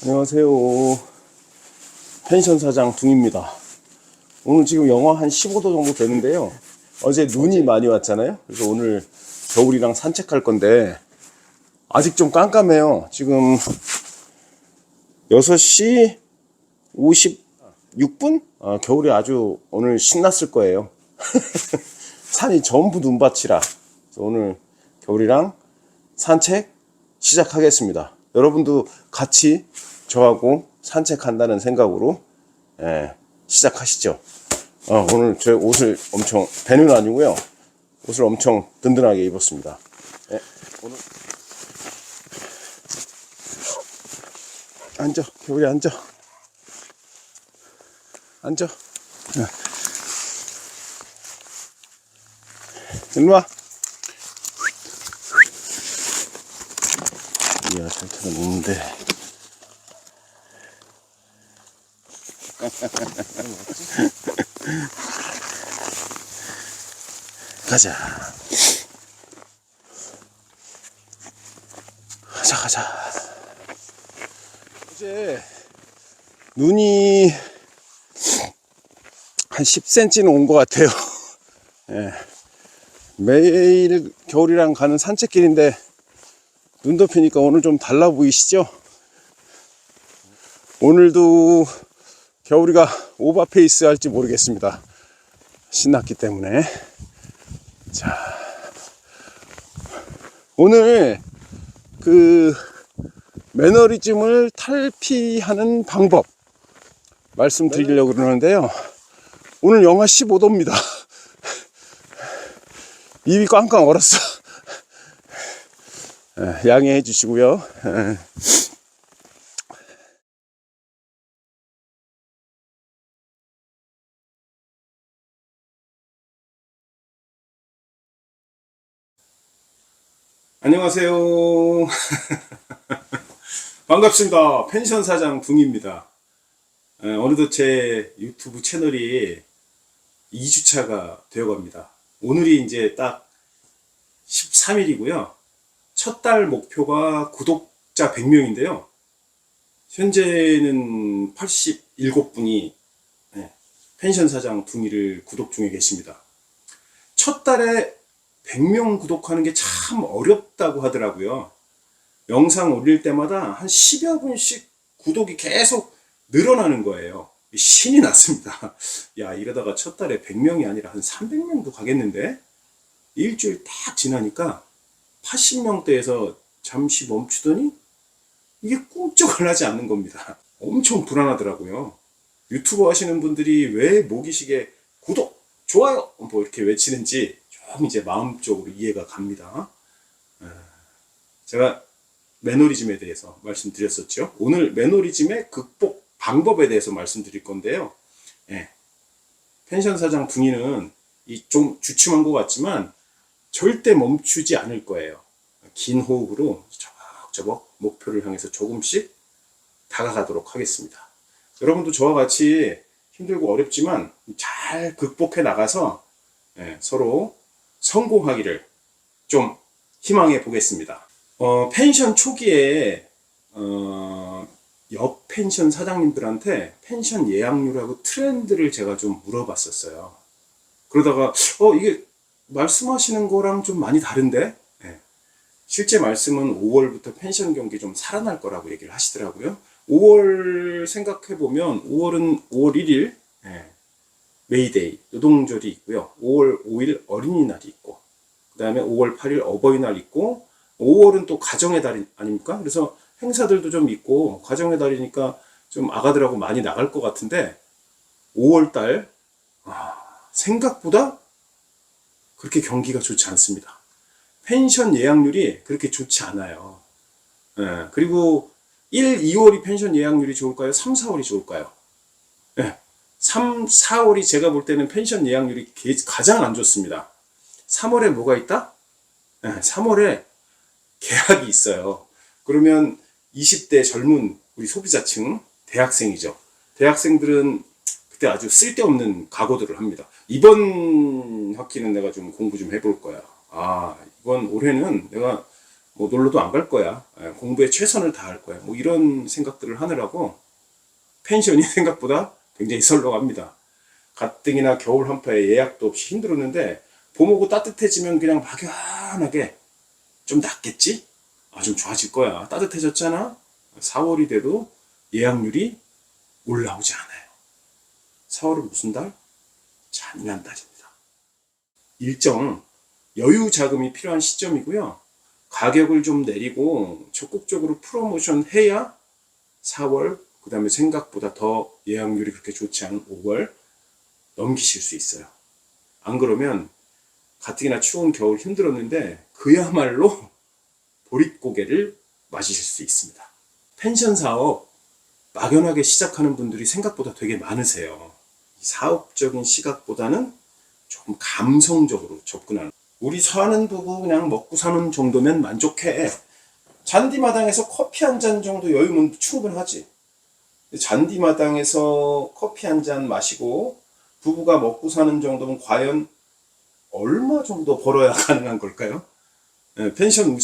안녕하세요. 펜션 사장 둥입니다. 오늘 지금 영하 한 15도 정도 되는데요. 어제 눈이 많이 왔잖아요. 그래서 오늘 겨울이랑 산책할 건데 아직 좀 깜깜해요. 지금 6시 56분? 겨울이 아주 오늘 신났을 거예요. 산이 전부 눈밭이라. 그래서 오늘 겨울이랑 산책 시작하겠습니다. 여러분도 같이 저하고 산책한다는 생각으로 시작하시죠. 오늘 제 옷을 엄청, 배는 아니고요, 옷을 엄청 든든하게 입었습니다. 오늘 앉아, 겨울이 앉아. 앉아. 일로와. 이야, 잘 타놓는데. 가자. 가자. 어제 눈이 한 10cm는 온 것 같아요. 예. 매일 겨울이랑 가는 산책길인데 눈 덮이니까 오늘 좀 달라 보이시죠? 오늘도 겨울이가 오버페이스 할지 모르겠습니다. 신났기 때문에. 자, 오늘 매너리즘을 탈피하는 방법 말씀드리려고 그러는데요. 오늘 영하 15도입니다. 입이 꽝꽝 얼었어. 양해해 주시고요. 안녕하세요. 반갑습니다. 펜션 사장 둥입니다. 어느덧 제 유튜브 채널이 2주차가 되어갑니다. 오늘이 이제 딱 13일이고요. 첫 달 목표가 구독자 100명인데요. 현재는 87분이 펜션 사장 둥이를 구독 중에 계십니다. 첫 달에 100명 구독하는 게 참 어렵다고 하더라고요. 영상 올릴 때마다 한 10여 분씩 구독이 계속 늘어나는 거예요. 신이 났습니다. 야, 이러다가 첫 달에 100명이 아니라 한 300명도 가겠는데? 일주일 딱 지나니까 80명대에서 잠시 멈추더니 이게 꿈쩍을 하지 않는 겁니다. 엄청 불안하더라고요. 유튜버 하시는 분들이 왜 모기시계 구독, 좋아요 뭐 이렇게 외치는지 좀 이제 마음적으로 이해가 갑니다. 제가 매너리즘에 대해서 말씀드렸었죠. 오늘 매너리즘의 극복 방법에 대해서 말씀드릴 건데요. 펜션 사장 둥이는 좀 주춤한 것 같지만 절대 멈추지 않을 거예요. 긴 호흡으로 저벅저벅 목표를 향해서 조금씩 다가가도록 하겠습니다. 여러분도 저와 같이 힘들고 어렵지만 잘 극복해 나가서 서로 성공하기를 좀 희망해 보겠습니다. 펜션 초기에 옆 펜션 사장님들한테 펜션 예약률하고 트렌드를 제가 좀 물어봤었어요. 그러다가 이게 말씀하시는 거랑 좀 많이 다른데? 실제 말씀은 5월부터 펜션 경기 좀 살아날 거라고 얘기를 하시더라고요. 5월 생각해보면 5월은 5월 1일 메이데이 노동절이 있고요. 5월 5일 어린이날이 있고, 그 다음에 5월 8일 어버이날 있고, 5월은 또 가정의 달 아닙니까? 그래서 행사들도 좀 있고 가정의 달이니까 좀 아가들하고 많이 나갈 것 같은데 5월달 생각보다 그렇게 경기가 좋지 않습니다. 펜션 예약률이 그렇게 좋지 않아요. 그리고 1, 2월이 펜션 예약률이 좋을까요? 3, 4월이 좋을까요? 3, 4월이 제가 볼 때는 펜션 예약률이 가장 안 좋습니다. 3월에 뭐가 있다? 3월에 계약이 있어요. 그러면 20대 젊은 우리 소비자층, 대학생이죠. 대학생들은 그때 아주 쓸데없는 각오들을 합니다. 이번 학기는 내가 좀 공부 좀 해볼 거야. 이번 올해는 내가 뭐 놀러도 안 갈 거야. 공부에 최선을 다할 거야. 뭐 이런 생각들을 하느라고 펜션이 생각보다 굉장히 썰렁합니다. 가뜩이나 겨울 한파에 예약도 없이 힘들었는데 봄 오고 따뜻해지면 그냥 막연하게 좀 낫겠지? 좀 좋아질 거야. 따뜻해졌잖아? 4월이 돼도 예약률이 올라오지 않아요. 4월은 무슨 달? 잔인한 달입니다. 일정 여유 자금이 필요한 시점이고요. 가격을 좀 내리고 적극적으로 프로모션 해야 4월, 그 다음에 생각보다 더 예약률이 그렇게 좋지 않은 5월 넘기실 수 있어요. 안 그러면 가뜩이나 추운 겨울 힘들었는데 그야말로 보릿고개를 맞으실 수 있습니다. 펜션 사업 막연하게 시작하는 분들이 생각보다 되게 많으세요. 사업적인 시각보다는 조금 감성적으로 접근하는. 우리 사는 부부 그냥 먹고 사는 정도면 만족해. 잔디마당에서 커피 한 잔 정도 여유면 충분하지. 잔디마당에서 커피 한 잔 마시고 부부가 먹고 사는 정도면 과연 얼마 정도 벌어야 가능한 걸까요? 펜션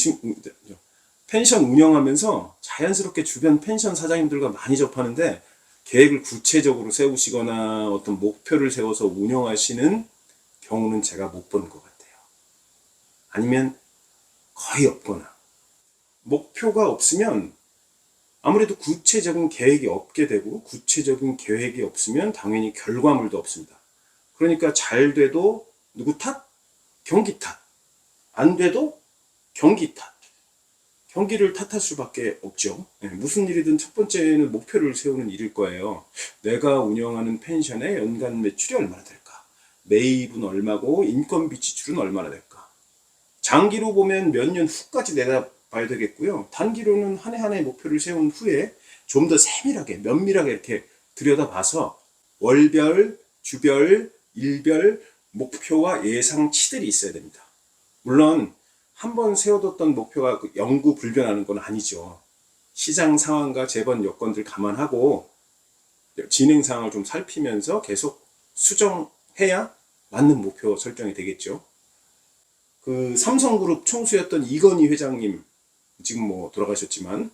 운영하면서 자연스럽게 주변 펜션 사장님들과 많이 접하는데 계획을 구체적으로 세우시거나 어떤 목표를 세워서 운영하시는 경우는 제가 못 본 것 같아요. 아니면 거의 없거나. 목표가 없으면 아무래도 구체적인 계획이 없게 되고 구체적인 계획이 없으면 당연히 결과물도 없습니다. 그러니까 잘 돼도 누구 탓? 경기 탓. 안 돼도 경기 탓. 경기를 탓할 수밖에 없죠. 무슨 일이든 첫 번째는 목표를 세우는 일일 거예요. 내가 운영하는 펜션의 연간 매출이 얼마나 될까? 매입은 얼마고 인건비 지출은 얼마나 될까? 장기로 보면 몇 년 후까지 내다봐야 되겠고요. 단기로는 한 해 한 해 목표를 세운 후에 좀 더 세밀하게 면밀하게 이렇게 들여다봐서 월별, 주별, 일별 목표와 예상치들이 있어야 됩니다. 물론 한번 세워뒀던 목표가 영구불변하는 건 아니죠. 시장 상황과 재번 여건들 감안하고 진행 상황을 좀 살피면서 계속 수정해야 맞는 목표 설정이 되겠죠. 그 삼성그룹 총수였던 이건희 회장님, 지금 뭐 돌아가셨지만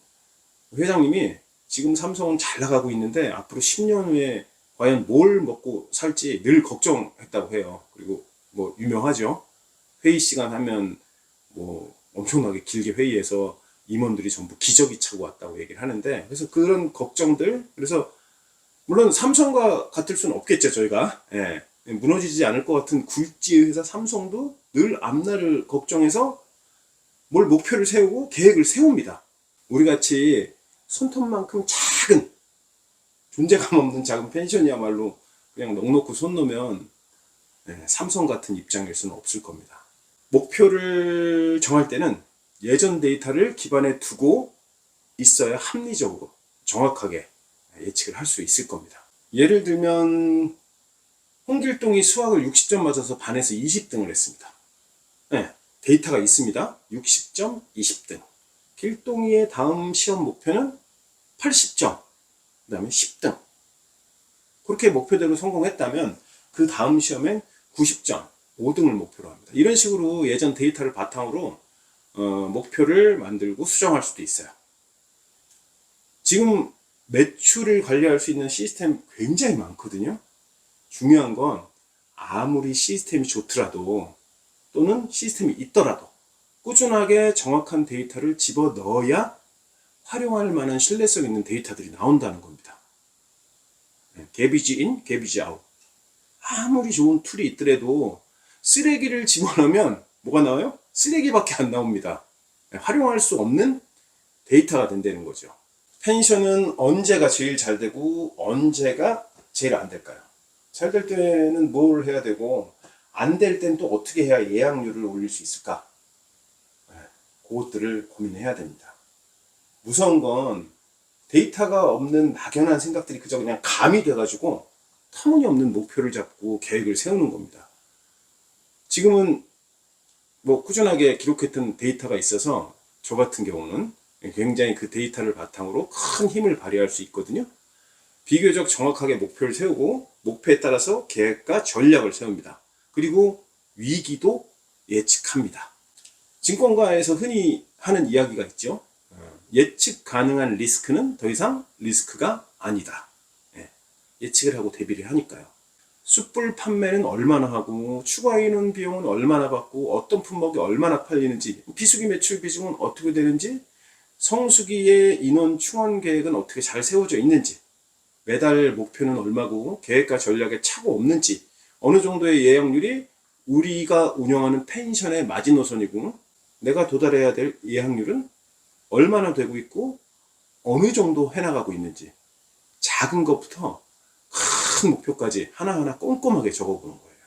회장님이 지금 삼성은 잘 나가고 있는데 앞으로 10년 후에 과연 뭘 먹고 살지 늘 걱정했다고 해요. 그리고 뭐 유명하죠. 회의 시간 하면 뭐 엄청나게 길게 회의해서 임원들이 전부 기저귀 차고 왔다고 얘기를 하는데, 그래서 그런 걱정들, 그래서 물론 삼성과 같을 수는 없겠죠. 저희가 무너지지 않을 것 같은 굴지 회사 삼성도 늘 앞날을 걱정해서 뭘 목표를 세우고 계획을 세웁니다. 우리같이 손톱만큼 작은 존재감 없는 작은 펜션이야말로 그냥 넉넉히 손 놓으면 삼성 같은 입장일 수는 없을 겁니다. 목표를 정할 때는 예전 데이터를 기반에 두고 있어야 합리적으로 정확하게 예측을 할 수 있을 겁니다. 예를 들면 홍길동이 수학을 60점 맞아서 반에서 20등을 했습니다. 데이터가 있습니다. 60점, 20등. 길동이의 다음 시험 목표는 80점, 그 다음에 10등. 그렇게 목표대로 성공했다면 그 다음 시험엔 90점, 5등을 목표로 합니다. 이런 식으로 예전 데이터를 바탕으로 목표를 만들고 수정할 수도 있어요. 지금 매출을 관리할 수 있는 시스템 굉장히 많거든요. 중요한 건 아무리 시스템이 좋더라도 또는 시스템이 있더라도 꾸준하게 정확한 데이터를 집어넣어야 활용할 만한 신뢰성 있는 데이터들이 나온다는 겁니다. 개비지 인, 개비지 아웃. 아무리 좋은 툴이 있더라도 쓰레기를 집어넣으면 뭐가 나와요? 쓰레기밖에 안 나옵니다. 활용할 수 없는 데이터가 된다는 거죠. 펜션은 언제가 제일 잘 되고 언제가 제일 안 될까요? 잘 될 때는 뭘 해야 되고 안 될 땐 또 어떻게 해야 예약률을 올릴 수 있을까? 그것들을 고민해야 됩니다. 무서운 건 데이터가 없는 막연한 생각들이 그저 그냥 감이 돼가지고 터무니없는 목표를 잡고 계획을 세우는 겁니다. 지금은 뭐 꾸준하게 기록했던 데이터가 있어서 저 같은 경우는 굉장히 그 데이터를 바탕으로 큰 힘을 발휘할 수 있거든요. 비교적 정확하게 목표를 세우고 목표에 따라서 계획과 전략을 세웁니다. 그리고 위기도 예측합니다. 증권가에서 흔히 하는 이야기가 있죠. 예측 가능한 리스크는 더 이상 리스크가 아니다. 예측을 하고 대비를 하니까요. 숯불 판매는 얼마나 하고 추가 인원 비용은 얼마나 받고 어떤 품목이 얼마나 팔리는지, 비수기 매출 비중은 어떻게 되는지, 성수기의 인원 충원 계획은 어떻게 잘 세워져 있는지, 매달 목표는 얼마고 계획과 전략에 차고 없는지, 어느 정도의 예약률이 우리가 운영하는 펜션의 마지노선이고 내가 도달해야 될 예약률은 얼마나 되고 있고 어느 정도 해나가고 있는지, 작은 것부터 큰 목표까지 하나하나 꼼꼼하게 적어보는 거예요.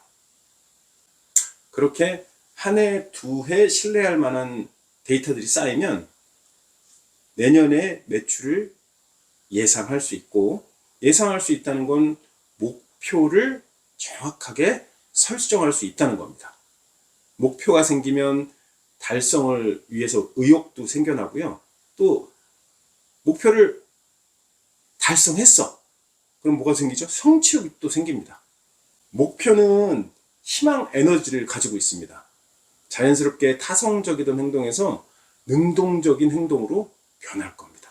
그렇게 한 해, 두 해 신뢰할 만한 데이터들이 쌓이면 내년에 매출을 예상할 수 있고, 예상할 수 있다는 건 목표를 정확하게 설정할 수 있다는 겁니다. 목표가 생기면 달성을 위해서 의욕도 생겨나고요. 또 목표를 달성했어. 그럼 뭐가 생기죠? 성취욕이 또 생깁니다. 목표는 희망 에너지를 가지고 있습니다. 자연스럽게 타성적이던 행동에서 능동적인 행동으로 변할 겁니다.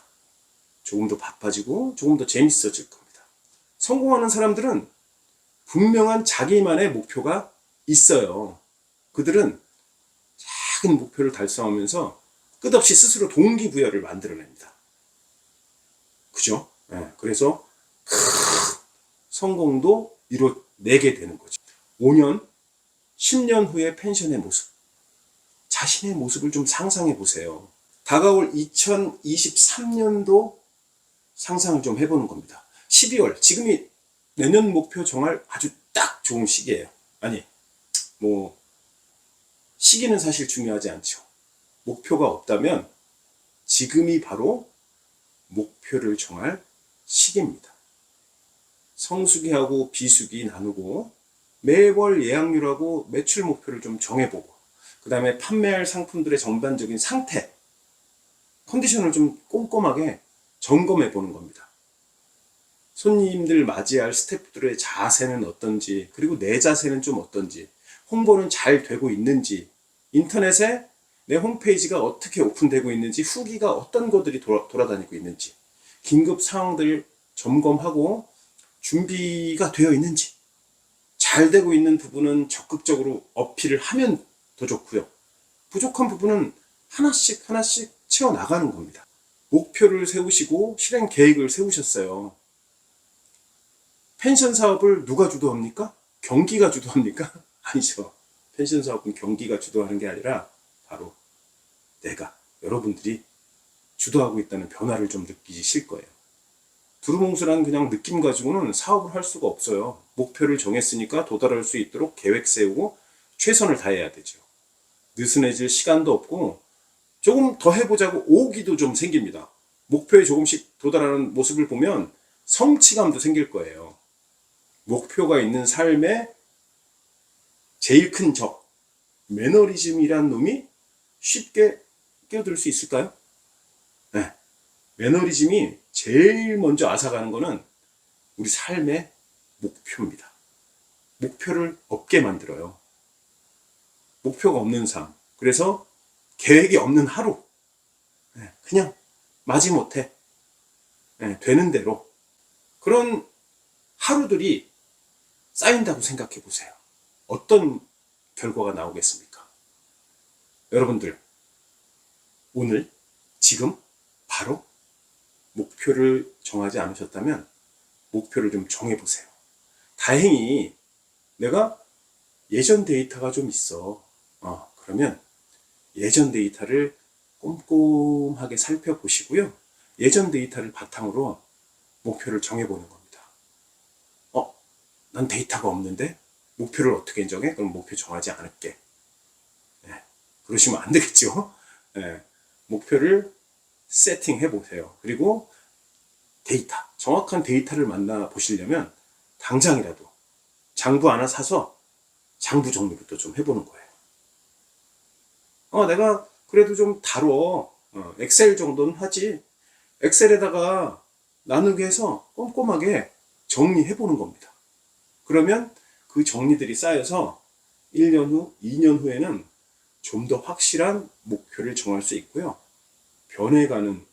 조금 더 바빠지고 조금 더 재밌어질 겁니다. 성공하는 사람들은 분명한 자기만의 목표가 있어요. 그들은 작은 목표를 달성하면서 끝없이 스스로 동기부여를 만들어냅니다. 그죠? 그래서 큰 성공도 이뤄내게 되는 거죠. 5년, 10년 후의 펜션의 모습, 자신의 모습을 좀 상상해 보세요. 다가올 2023년도 상상을 좀 해보는 겁니다. 12월, 지금이 내년 목표 정할 아주 딱 좋은 시기예요. 아니, 시기는 사실 중요하지 않죠. 목표가 없다면 지금이 바로 목표를 정할 시기입니다. 성수기하고 비수기 나누고 매월 예약률하고 매출 목표를 좀 정해보고, 그 다음에 판매할 상품들의 전반적인 상태, 컨디션을 좀 꼼꼼하게 점검해 보는 겁니다. 손님들 맞이할 스태프들의 자세는 어떤지, 그리고 내 자세는 좀 어떤지, 홍보는 잘 되고 있는지, 인터넷에 내 홈페이지가 어떻게 오픈되고 있는지, 후기가 어떤 것들이 돌아다니고 있는지, 긴급 사항들 점검하고 준비가 되어 있는지, 잘 되고 있는 부분은 적극적으로 어필을 하면 더 좋고요. 부족한 부분은 하나씩 하나씩 채워나가는 겁니다. 목표를 세우시고 실행 계획을 세우셨어요. 펜션 사업을 누가 주도합니까? 경기가 주도합니까? 아니죠. 펜션 사업은 경기가 주도하는 게 아니라 바로 여러분들이 주도하고 있다는 변화를 좀 느끼실 거예요. 두루뭉술한 그냥 느낌 가지고는 사업을 할 수가 없어요. 목표를 정했으니까 도달할 수 있도록 계획 세우고 최선을 다해야 되죠. 느슨해질 시간도 없고 조금 더 해보자고 오기도 좀 생깁니다. 목표에 조금씩 도달하는 모습을 보면 성취감도 생길 거예요. 목표가 있는 삶의 제일 큰 적, 매너리즘이란 놈이 쉽게 끼어들 수 있을까요? 네. 매너리즘이 제일 먼저 앗아가는 거는 우리 삶의 목표입니다. 목표를 없게 만들어요. 목표가 없는 삶. 그래서 계획이 없는 하루. 그냥 마지못해 되는 대로 그런 하루들이 쌓인다고 생각해 보세요. 어떤 결과가 나오겠습니까? 여러분들, 오늘 지금 바로 목표를 정하지 않으셨다면 목표를 좀 정해보세요. 다행히 내가 예전 데이터가 좀 있어. 그러면 예전 데이터를 꼼꼼하게 살펴보시고요. 예전 데이터를 바탕으로 목표를 정해보는 겁니다. 난 데이터가 없는데 목표를 어떻게 정해? 그럼 목표 정하지 않을게. 그러시면 안 되겠죠. 목표를 세팅해 보세요. 그리고 정확한 데이터를 만나 보시려면 당장이라도 장부 하나 사서 장부 정리부터 좀 해보는 거예요. 내가 그래도 좀 다뤄. 엑셀 정도는 하지. 엑셀에다가 나누게 해서 꼼꼼하게 정리해 보는 겁니다. 그러면 그 정리들이 쌓여서 1년 후, 2년 후에는 좀 더 확실한 목표를 정할 수 있고요. 변해가는,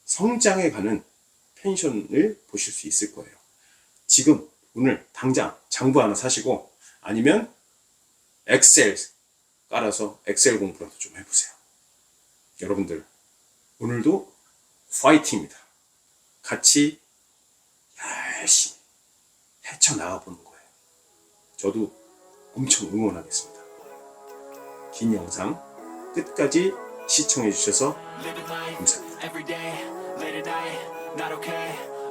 성장해가는 펜션을 보실 수 있을 거예요. 지금 오늘 당장 장부 하나 사시고 아니면 엑셀 깔아서 엑셀 공부라도 좀 해보세요. 여러분들 오늘도 파이팅입니다. 같이 열심히 헤쳐나가 보는 거예요. 저도 엄청 응원하겠습니다. 긴 영상 끝까지 시청해 주셔서 감사합니다.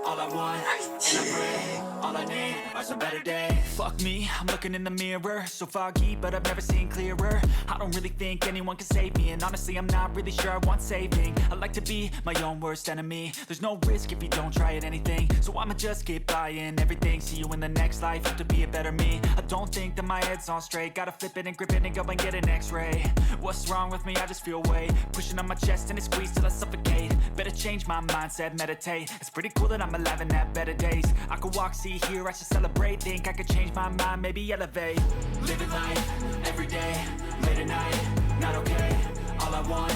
All I want, and I pray, all I need are some better days. Fuck me, I'm looking in the mirror. So foggy, but I've never seen clearer. I don't really think anyone can save me. And honestly, I'm not really sure I want saving. I like to be my own worst enemy. There's no risk if you don't try at anything. So I'ma just keep buying everything. See you in the next life, have to be a better me. I don't think that my head's on straight. Gotta flip it and grip it and go and get an x-ray. What's wrong with me? I just feel weight pushing on my chest and it squeezes till I suffocate. Better change my mindset, meditate. It's pretty cool that I'm alive and have better days. I could walk, see, hear, I should celebrate. Think I could change my mind, maybe elevate. Living life, every day, late at night, not okay. All I want,